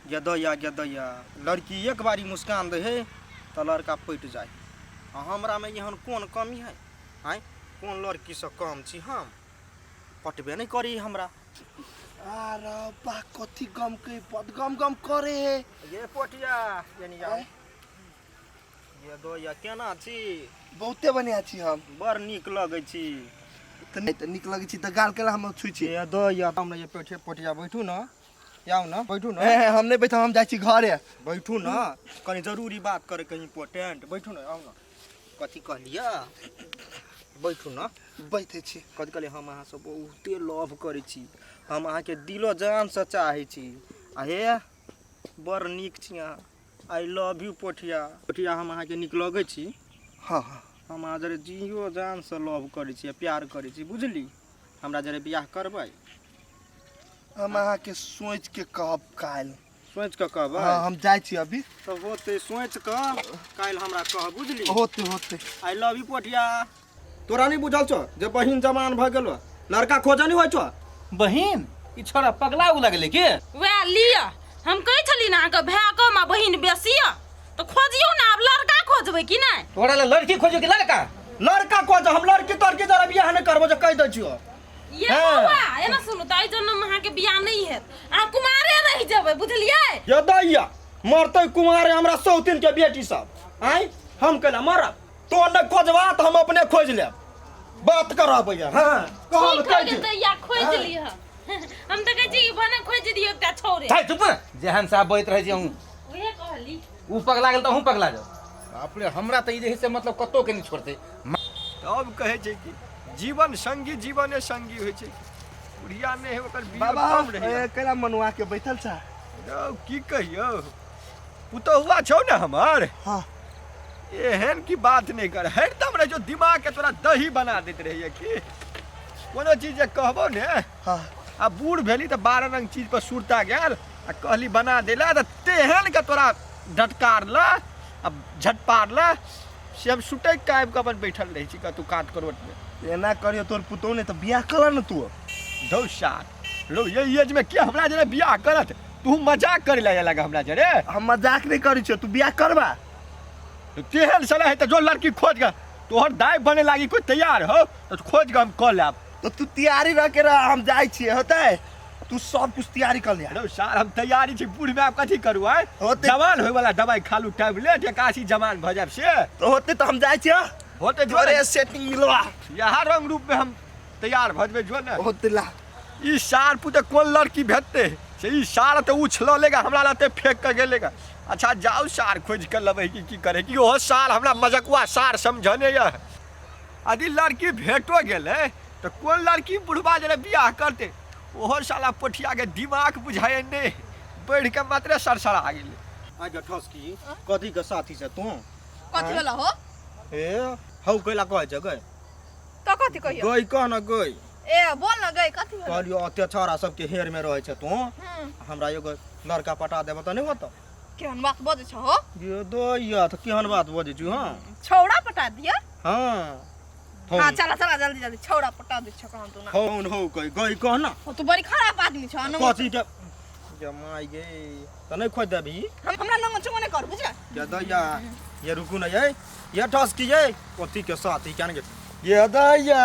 गदैया लड़की एक बारी मुस्कान दे है तो लड़का पट जाए। हमरा में यहाँ कौन कमी है? आय कौन लड़की से कम छी हम? पटबे नहीं करी हमरा। अरे बा कथी गम के बदगम गम करे है ये पोटिया यानी जाओ ये दो या केना छी? बहुते बढ़िया छी हम। बड़ नीक लगे छी। तो नहीं तो नीक लगे छी तो गाल केला हम छुई छी। ये दो या हमने ये पोटिया बैठू ना, आओ ना बैठू ना। हम नहीं बैठा, हम जाई छी घरे। बैठू ना, कहीं जरूरी बात करे, कहीं इम्पोर्टेंट। बैठू ना, आओ ना। कथी कहलिया? बैठू ना। बैठे छी। कथी कहलिए? हम अहाँ से बहुते लव करे छी, हम अहाँ के दिलो जान से चाहे छी। हे बड़ नीक छी अहाँ। I love you Pothia. Pothia हम अहाँ के नीक लगे छी। हाँ हाँ हम अहाँ जरे जियो जान से लव करे छी, प्यार करे छी, बुझली? हमरा जरे बियाह करबै? हम अहाँ के सोच के कहब काल। सोच के कहबै? हाँ हम जाई छी अभी। तो होते सोच के काल हमरा कह, बुझली? होते होते। I love you Pothia. तोरा नहीं बुझल छो जे बहिन जवान भ गेलो, लड़का खोजे नहीं होय छो? बहिन ई छोरा पगला उ लगले के? वे लिया हम कहि छली ना के भै को मा बहिन बेसिया तो खोजियो ना, अब लड़का खोजबै कि नहीं? तोरा ले लड़की खोजो कि लड़का? लड़का खोज, हम लड़की तड़की जरा बियाह नहीं करबो जे कह दै छियो। ये बाबा एना सुनु त जन्म महा के बियाह नहीं है, आ कुमारे रह जेबै, बुझलियै? ये दैया मरते कुमारे हमरा सौतिन के बेटी सब। आय हम केला मरब? तो न खोजबा त हम अपने खोज लेब। बात करब भैया। हां कहल कह दे दैया खोज लिह। हम त कहै छी भने खोज दियो एकटा छोरे। छै चुप जेहन साहब बैत रहै छी हम ओहे कहली उ पगला गेल त हम पगला जाऊ। बाप रे हमरा त ई जे से मतलब कतो के नहीं छोड़ते। तब कहे छै कि जीवन संगी जीवने संगी होय छै, बुढ़िया नहीं है ओकर बियाह बाबा कम रहे। केला मनवा के बैठल छा। की कहियो पुतहुआ छौ ना हमर। हाँ एहन की बात नहीं कर, हरदम रे जो दिमाग के तोरा दही बना देत रहिए कि कोनो चीज जे कहबो ने। हाँ आ बूढ़ भेली तो 12 रंग चीज पर सुरता गेल आ कहली बना देला त तेहन के तोरा डटकार ला अब झटपार ला से हम सुटै कायब के अपन बैठल रही छी तू काट करवट में। एना करियो तोर पुतौ ने तो बियाह कला न तू। दो साल लो ये एज में क्या हमरा जरे बियाह करत? तू मजाक करे लगा हमरा जरे। हम मजाक नहीं करी छो, तू बियाह करबा? तेहन सलाह है तो जो लड़की खोज ग तोहर दाई बने लागी कोई तैयार हो तो खोज ग हम कह लेब। तो तू तैयारी रख के रह, हम जाई छी होतै? तू सब कुछ तैयारी कर ले। लो साल हम तैयारी छी, बूढ़ में आप कथी करू है? होते जवान होय वाला दवाई खालू टैबलेट एकासी जवान भ जाब से तो होते तो हम जाई छी। होते जो जोरे सेटिंग मिलवा यहाँ रंग रूप में हम तैयार भजबे जो ना। होते ला ई सार पुते कोन लड़की भेटते से ई सार तो उछल लेगा हमरा लाते फेंक के गेलेगा। अच्छा जाओ सार खोज कर लबे की करे कि ओहो सार हमरा मजकुआ सार समझने या। यदि लड़की भेटो गेले तो कोन लड़की बुढ़वा जरे बियाह करते? ओहो साला पोठिया के दिमाग बुझाए नहीं, बढ़ के मात्र सरसरा गेले। आ गठस की कथी के साथी से तू? कथि होला हो? ए हौ कैला कहे छ गय? तो कथि कहियो? गय कह न गय। ए बोल न गई कथि होला? कहलियो अत्याचारा सबके हेर में रहे छ तू, हमरा एगो लड़का पटा देब त नहीं होत? केहन बात बजै छ हो? ये दैया त केहन बात बजे छु? हां छौड़ा पटा दिया? हां हां चला चला जल्दी जल्दी छौड़ा पटा दे छ कहन तू ना। फोन हो गई कह ना। तू बड़ी खराब आदमी छ न। कथी के जमाई गे त नहीं खोज देबी? हमरा लंग छ मने कर बुझ। ये दैया ये रुकू ना ये ठस की ये कथी के साथी क्या नहीं? ये दैया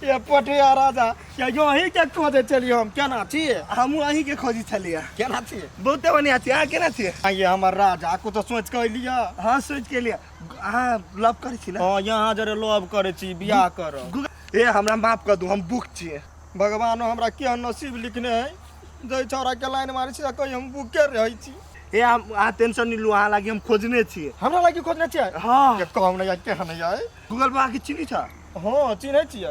ये पटिया राजा ये यही के खोजे चलियो हम केना छी? हम वही के खोजी छलिया। केना छी? बहुते बढ़िया छी। आ केना छी? ये हमर राजा को तो सोच के लिया। हाँ सोच के लिया। हाँ लव करे छी ना। हां यहाँ जरे लव करे छी, बियाह कर। ए हमरा माफ कर दू, हम बुक छी। भगवानो हमरा के नसीब लिखने है जय छोरा के लाइन मारे छी कहि हम बुके रहै छी। ए हम आ टेंशन नहीं लू, आ लागी हम खोजने छी। हमरा लागि खोजने छी? हाँ के काम नहीं के नहीं है। गूगल बा के चिनी छ? हां चिन्है छी।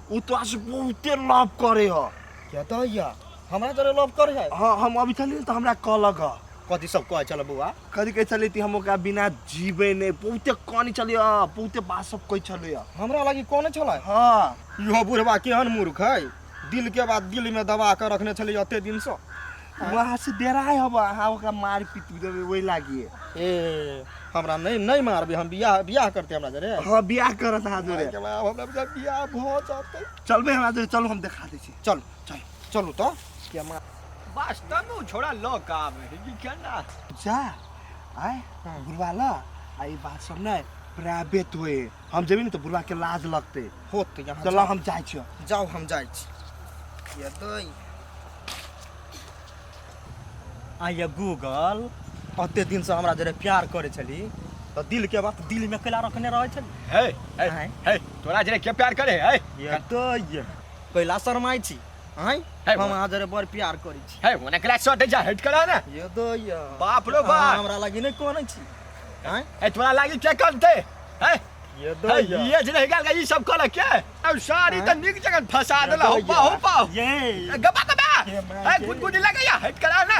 उ तो आज बहुते लव करे हो। क्या दैया हमरा जरे लव करे है? हाँ हम अभी चली तो हमरा कहलक ह कथी सब कह चल बुआ? कथी कह चली थी हम ओकरा बिना जीवे नहीं, बहुते कहानी चलिया, बहुते बात सब कह चलिया। हमरा लागि कोन छलै? हाँ इहो बुढ़वा केहन मूर्ख है, दिल के बाद दिल में दबा कर रखने छलै अते दिन से। वहाँ से डेराय हबा, हाँ ओकरा मार पीट देबे वही लागी। ए हमरा नहीं मारबे, हम बियाह करते हमरा जरे। हाँ बियाह करत हा जोरे। हमरा जब बियाह भ जाते चलबे हमरा जोरे, चलो हम दिखा दै छी। चल चल चलू तो। क्या मार वास्तव में छोड़ा लो काम है कि क्या ना जा आए बुढ़वा ला आई बात सब नहीं प्राइवेट हुए हम जेबी नहीं तो बुढ़वा के लाज लगते होत यहाँ चलो हम जाए छियो जाओ हम जाइ छी। ये दई आइए गूगल अते दिन से हमरा जरे प्यार करे छली तो दिल के बात दिल में कैला रखने रहे छली। है है तोरा जरे के प्यार करे है ये दई कैला शर्माई छी आइ है हम अहाँ जरे बड़ प्यार करै छी। है ओने क्लास शॉट जा हट करा ना ये दई बाप रे बाप हमरा लागि नहीं कोनै छी। आइ है तोरा लागी के करते है ये है ये जरे गाल का ये सब कर के अब सारी त निक जगह फंसा देला हो पा ये गबा गबा है गुदगुदी लगे या हट करा ना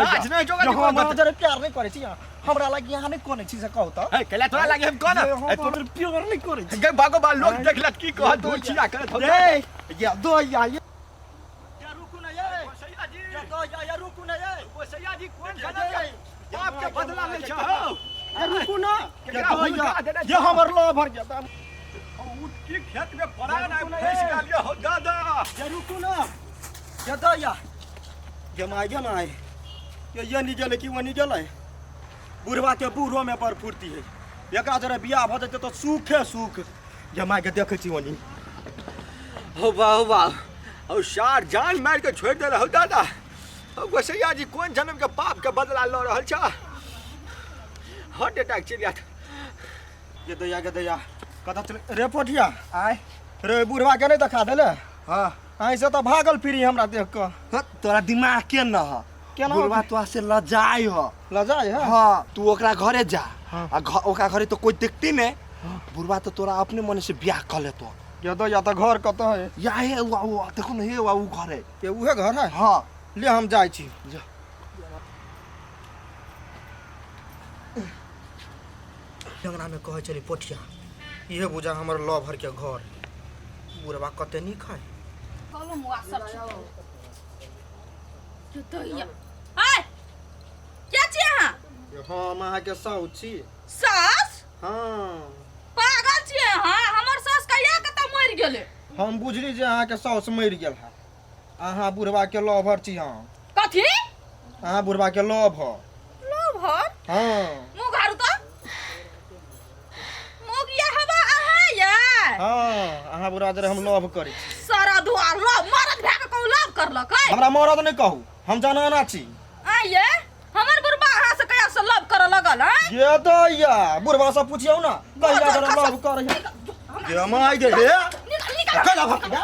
लाज नहीं जोगा हम जरे प्यार नहीं करे छी हमरा लागि यहाँ नहीं कोनै छी से कहू त है केला तोरा लागी हम कोन है हम प्यार नहीं करे छी। गे बागो बा लोग देखलत की कह दो छिया करत हो ये दई ये या रुकू ना ये सैया जी या रुकू ना ये वो सैया जी कौन खड़ा आपके बदला ले चाहो रुकू ना ये ये हमर लो भर गया उठ की खेत में पड़ा ना फंस गया हो दादा ये रुकू ना ये दया जमाई ये नहीं गेले कि वो नहीं गेले बुढ़वा के बूढ़ो में पर फुर्ती है एकरा जरा बियाह भ जते तो सुखे सुख जमाई के देखे छी ओनी हो वाह और सार जान मार के छोड़ दे रहो दादा अब वो सैया जी कौन जन्म के पाप के बदला ल रहल छ हार्ट अटैक चल गया ये दया कथा चल रे पोठिया आय रे बुढ़वा के नहीं देखा देले हां ऐसे तो भागल फिरी हमरा देख के तोरा दिमाग के न ह केना बुढ़वा तो से लजाई ह लजाई है हाँ तू ओकरा घरे जा आ ओकरा घरे तो कोई देखती नहीं बुढ़वा तो तोरा अपने मन से ब्याह कर ले तो ये दया तो घर कत है या हे वो देखो ना हे वो घर है ये उहे घर है हाँ ले हम जाइ छी जा जंगना में कहे चली पोठिया ये बुझा हमर लव भर के घर बुढ़वा कते नहीं खाए कलो मुआ सब जो तो ये हाय क्या छी यहाँ हम अहाँ के साउथ छी सास हाँ पागल छी हाँ हमर सास कहिया कत मर गेले हम बुझली जे अहाँ के साउस मर गेल है अहाँ बुढ़वा के लवर छी हाँ कथी अहाँ बुढ़वा के लवर लो भर हाँ मु घारु त मोगिया हवा आहा या हाँ अहाँ बुढ़वा जरे हम लव करै छी सारा दुआर लो मरद भे के कहू लव करलक है हमरा मरद नहीं कहू हम जनाना छी आइए हमर बुढ़बा अहाँ से कहिया से लव करे लगल है ये दया बुढ़वा से पूछियो ना कहिया जरे लव करे ये हम आई गे हे निकल निकल कला भकिया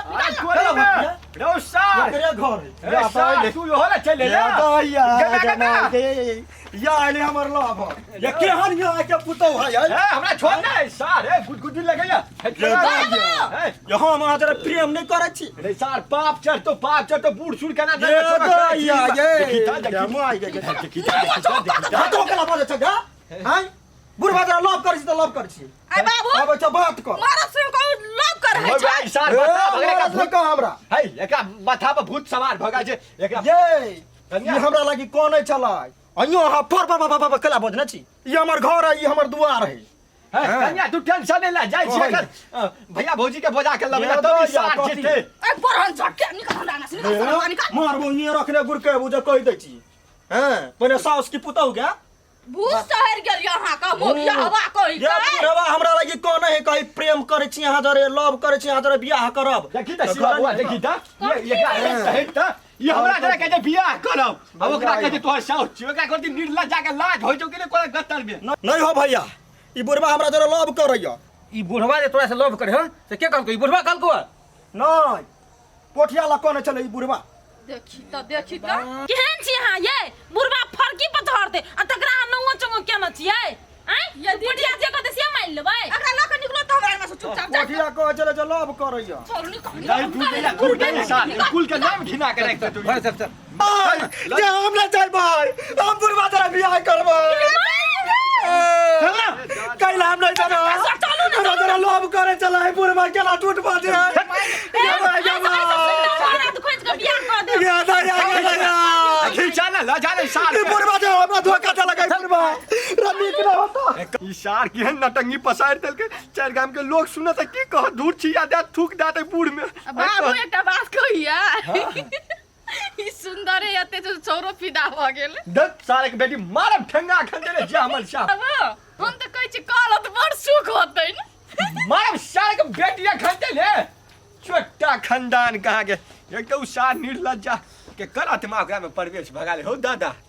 रो सार करे घर या सार तू यो होला चले ये दया गगा जमा दे या आले हमर लवर ये केहन यहाँ के पुतौ है है हमरा छोड़ ना सार है गुदगुदी लगे या ये हम अहाँ जरा प्रेम नहीं करे छी रे सार पाप चढ़ तो बूढ़ सुन के ना ये दया ये देखिता हम आई गे देखिता हाथों कला बाजे छ गा हैं बुढ़वा जरा लव करे छी तो लव करे छी आई बाबू अब अच्छा बात कर मरद से कहू लव करे हो छै भाई सार बता भगले का भूत का हमरा है एकरा माथा पर भूत सवार भगा छै एकरा ये हमरा लगी कोन चलाय अइयो अहाँ पर कला बजना छी ये हमर घर है ये हमर दुआर है कन्या तू टेंशन नहीं ले जाई छी कर भैया भौजी के बजा के लबे तो सार जीते आई परहन झटके निकल डाना से निकल निकल मारबो ये रखने गुरके बुझे कह दै छी हैं पने साउस की पुतौ के भूत शहर गेल यहाँ का मोगिया हवा कहि ये बुढ़वा हमरा लगी कोन है कहि प्रेम करे छी अहाँ जरे लव करे छी अहाँ जरे बियाह करब देखी त शिवा बुआ देखी त ये एकरा है त ये हमरा जरा के बियाह करब अब ओकरा कहे तोहर साउस छी ओकरा करती निर्लज जाके लाज होय जो के कोन गत्तर में नहीं हो भैया ई बुढ़वा हमरा जरे लव करैया ई बुढ़वा जे तोरा से लव करे ह से के कहलको ई बुढ़वा कहलको नहीं पोठिया ला कोन चले ई बुढ़वा देखी त केहन छी यहाँ ये बुढ़वा फरकी पर धरते आ तकरा नौवा चंगो केना छियै आय ये बुढ़िया जे कहते से माइल लेबै एकरा ल के निकलो त हमरा में से चुपचाप जा पोठिया कह चले जे लव करैया चल निकल नहीं तू तेरा दूर के साथ कुल के नाम घिना के रख तू चल चल जे हम ना चल भाई हम बुढ़वा जरा बियाह करबै कैला हम नहीं जाना हमरा जरा लव करे चला है बुढ़वा केला टूट पड़े खींचा ना ला जाने सार बुढ़वा जो हमरा धोखा चला गई बुढ़वा रमी के ना होता ई सार के नटंगी पसार देल के चार गांव के लोग सुनत कि कह दूर छिया दे थूक दाते बूढ़ में बाबू एकटा बात कहिया ई सुंदर है एते तो छोरो फिदा भ गेल दस साल के बेटी मारब ठेंगा खंडे रे जामल साहब अब हम त कहै छी कालत बड़ सुख होतै न मारब साल के बेटिया खंडे ले छोटा खानदान कहाँ के एक तो सार निर्लज्जा के कर आत्मा में प्रवेश भगा ले हो दादा